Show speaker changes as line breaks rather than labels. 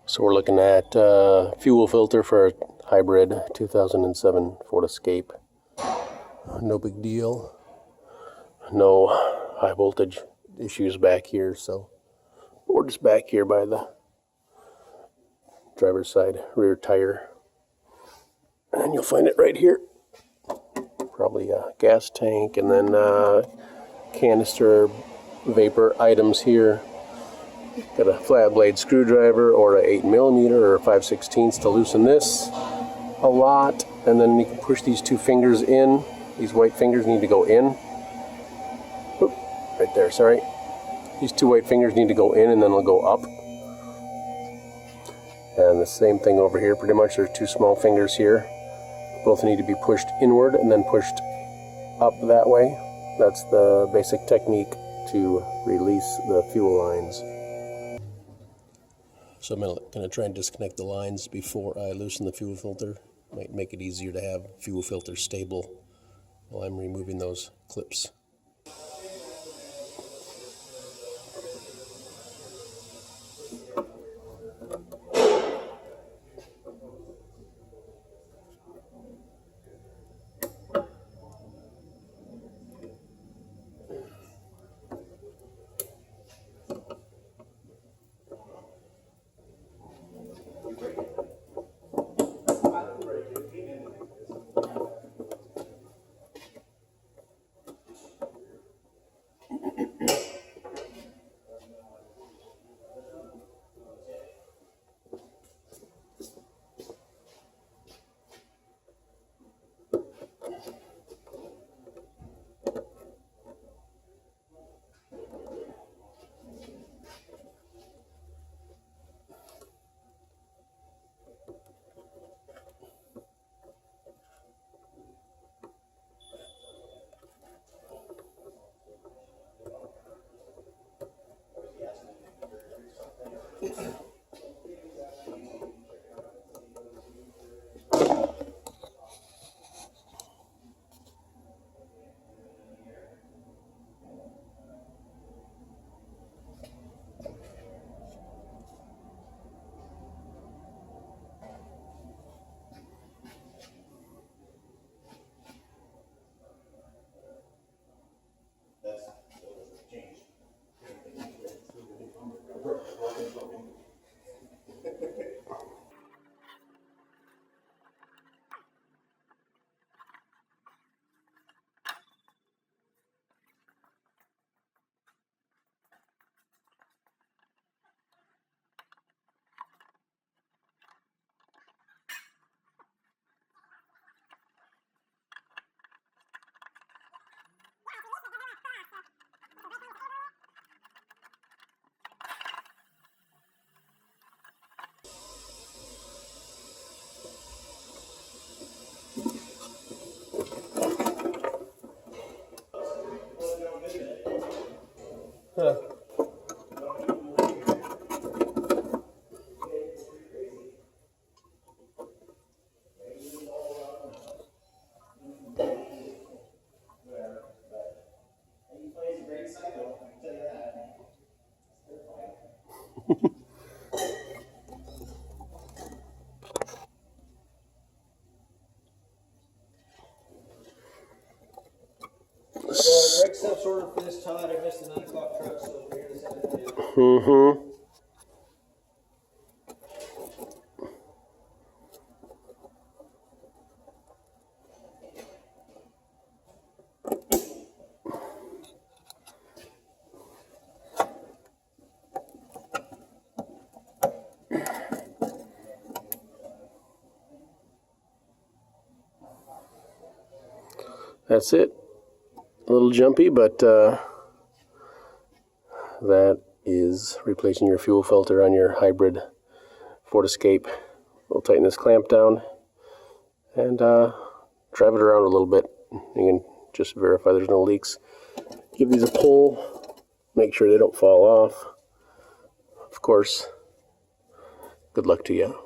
So we're looking at fuel filter for a hybrid 2007 Ford Escape. No big deal. No high voltage issues back here, so we're just back here by the driver's side rear tire. And you'll find it right here. Probably a gas tank, and then canister vapor items here. Got a flat blade screwdriver or a 8mm or a 5/16 to loosen this a lot, and then you can push these two fingers in. These white fingers need to go in. Oop, right there, sorry. These two white fingers need to go in, and then they'll go up. And the same thing over here, pretty much. There's two small fingers here. Both need to be pushed inward and then pushed up that way. That's the basic technique to release the fuel lines. So I'm going to try and disconnect the lines before I loosen the fuel filter. Might make it easier to have fuel filter stable while I'm removing those clips. Huh.
Brake stuff's ordered for this Todd. I missed the 9 o'clock truck, so we're here this afternoon.
That's it. A little jumpy, but that is replacing your fuel filter on your hybrid Ford Escape. We'll tighten this clamp down and drive it around a little bit. You can just verify there's no leaks. Give these a pull, make sure they don't fall off. Of course, good luck to you.